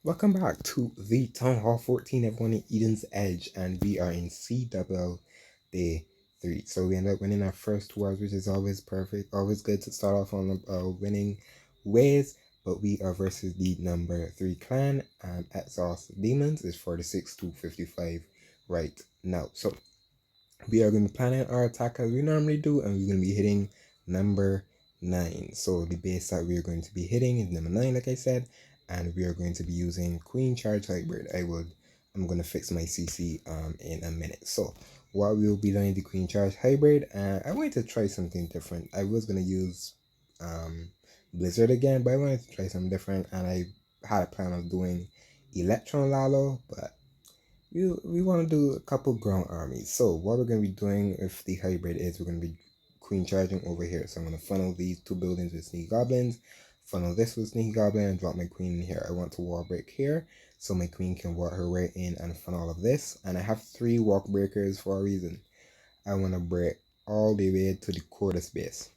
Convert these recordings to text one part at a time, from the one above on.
Welcome back to the Town Hall 14, everyone in Eden's Edge, and we are in CWL Day 3. So we end up winning our first 2 hours, which is always perfect, always good to start off on winning ways. But we are versus the number 3 clan, and Exhaust Demons is 46 to 55 right now. So we are going to be planning our attack as we normally do, and we're going to be hitting number 9. So the base that we're going to be hitting is number 9, like I said, and we are going to be using Queen Charge Hybrid. I'm going to fix my CC in a minute. So what we will be doing the Queen Charge Hybrid, and I wanted to try something different. I was going to use Blizzard again, but I wanted to try something different, and I had a plan of doing Electron Lalo, but we want to do a couple ground armies. So what we're going to be doing if the hybrid is we're going to be queen charging over here. So I'm going to funnel these 2 buildings with sneaky goblins, funnel this with sneaky goblin, and drop my queen in here. I want to wall break here so my queen can walk her way in and funnel all of this. And I have 3 walk breakers for a reason. I want to break all the way to the core base.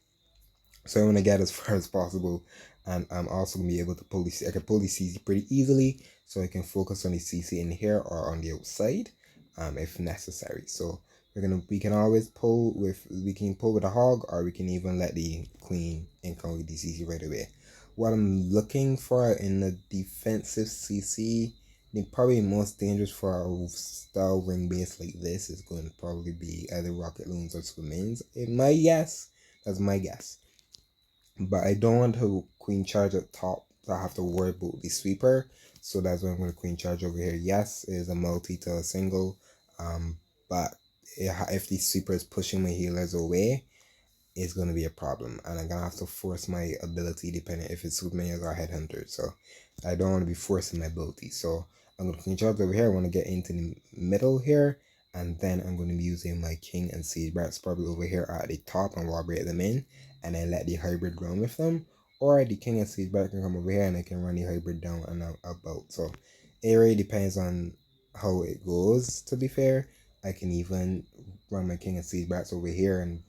So I want to get as far as possible, and I'm also going to be able to pull the I can pull the CC pretty easily, so I can focus on the CC in here or on the outside if necessary. So we can always pull with a hog, or we can even let the queen encounter the CC right away. What I'm looking for in the defensive CC, the probably most dangerous for a style ring base like this is going to probably be either rocket loons or supermins. My guess, that's my guess. But I don't want to queen charge at top, so I have to worry about the sweeper. So that's why I'm going to queen charge over here. Yes, it is a multi to a single, but if the sweeper is pushing my healers away, it's going to be a problem, and I'm going to have to force my ability depending if it's superminions or headhunters. So I don't want to be forcing my ability. So I'm going to queen charge over here. I want to get into the middle here, and then I'm going to be using my king and siege brats probably over here at the top and wall break them in, and then let the hybrid run with them. Or the king and siege brat can come over here and I can run the hybrid down and about. So it really depends on how it goes, to be fair. I can even run my king and siege brats over here and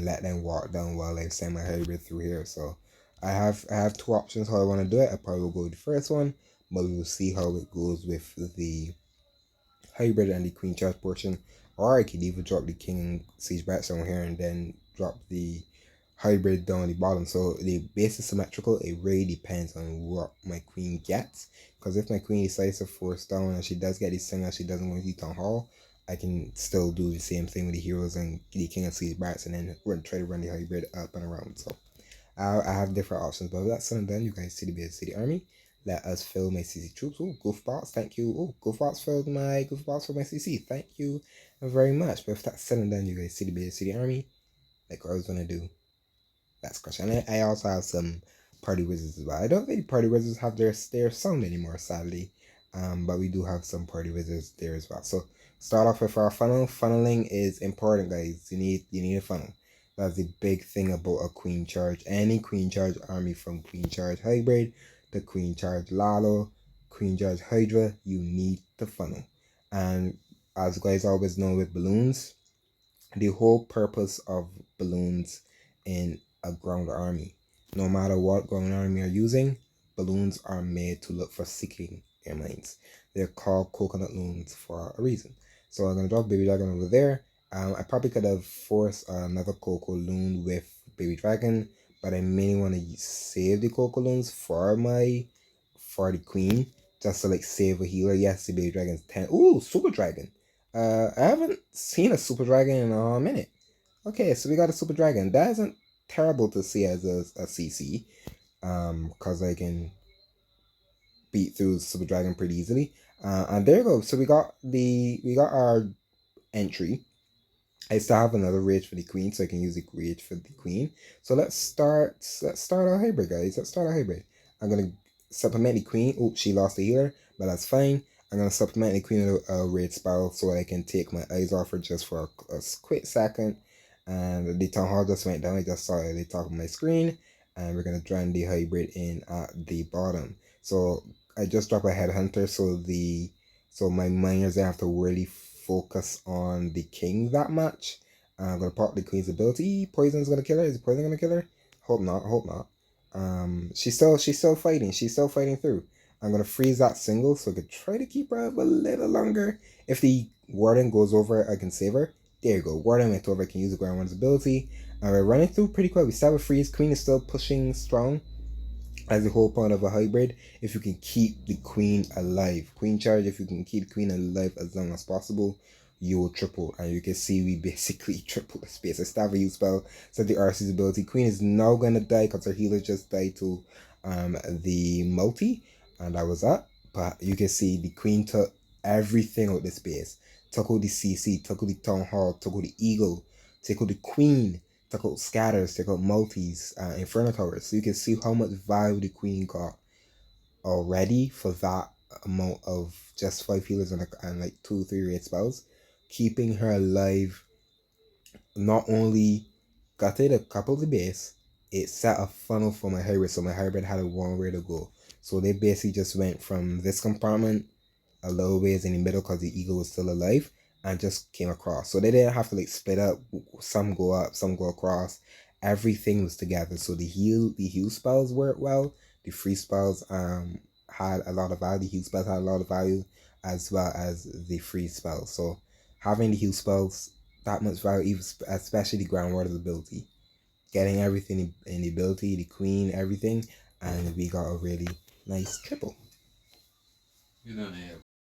let them walk down while I send my hybrid through here. So I have 2 options how I want to do it. I probably will go with the first one, but we will see how it goes with the hybrid and the queen charge portion. Or I could even drop the king and siege brats down here and then drop the hybrid down the bottom. So the base is symmetrical. It really depends on what my queen gets, because if my queen decides to force down and she does get the singer, she doesn't want to town hall, I can still do the same thing with the heroes and the king and siege brats, and then try to run the hybrid up and around. So I have different options, but with that said and done, you guys see the base city army. Let us fill my CC troops. Oh, Goofbots, thank you. Oh, Goofbots filled my CC. Thank you very much. But if that's said and done, you guys see the base city army. Like what I was gonna do. That's crush. And I also have some party wizards as well. I don't think party wizards have their sound anymore, sadly. But we do have some party wizards there as well. So start off with our funnel. Funneling is important, guys. You need a funnel. That's the big thing about a queen charge. Any queen charge army, from queen charge hybrid to queen charge Lalo, queen charge Hydra, you need the funnel. And as you guys always know with balloons, the whole purpose of balloons in a ground army, no matter what ground army you're using, balloons are made to look for seeking airmines. They're called coconut loons for a reason. So I'm gonna drop baby dragon over there. I probably could have forced another cocoa loon with baby dragon, but I mainly want to save the cocoa loons for the queen, just to like save a healer. Yes, the baby dragon's 10. Ooh, super dragon. I haven't seen a super dragon in a minute. Okay, so we got a super dragon. That isn't terrible to see as a CC, because I can beat through super dragon pretty easily. And there you go. So we got our entry. I still have another rage for the queen, so I can use the rage for the queen. So let's start our hybrid, guys. Let's start our hybrid. I'm gonna supplement the queen. Oh, she lost the healer, but that's fine. I'm gonna supplement the queen with a rage spell so I can take my eyes off her just for a quick second. And the town hall just went down. I just saw it at the top of my screen, and we're gonna join the hybrid in at the bottom. So I just dropped a headhunter, so my miners have to really focus on the king that much. I'm gonna pop the queen's ability. Poison's gonna kill her. Is poison gonna kill her? Hope not. Hope not. She's still fighting. She's still fighting through. I'm going to freeze that single so I could try to keep her up a little longer. If the warden goes over, I can save her. There you go. Warden went over, I can use the ground warden's ability. And we're running through pretty quick. We still have a freeze. Queen is still pushing strong. As the whole point of a hybrid, if you can keep the queen alive. Queen charge, if you can keep the queen alive as long as possible, you will triple. And you can see we basically triple the space. I still have a use spell, set the RC's ability. Queen is now going to die because her healer just died to the multi. And that was that. But you can see the queen took everything out of the space. Took out the CC, took out the Town Hall, took out the Eagle, took out the Queen, took out Scatters, took out Multis, Inferno Towers. So you can see how much value the Queen got already for that amount of just 5 healers and like 2-3 raid spells. Keeping her alive not only got it a couple of the base, it set a funnel for my hybrid, so my hybrid had a one way to go. So they basically just went from this compartment a little ways in the middle because the eagle was still alive and just came across. So they didn't have to like split up. Some go up, some go across. Everything was together. So the heal spells worked well. The free spells had a lot of value. The heal spells had a lot of value as well as the free spells. So having the heal spells that much value, especially the ground water's ability. Getting everything in the ability, the queen, everything, and we got a really nice triple. You know,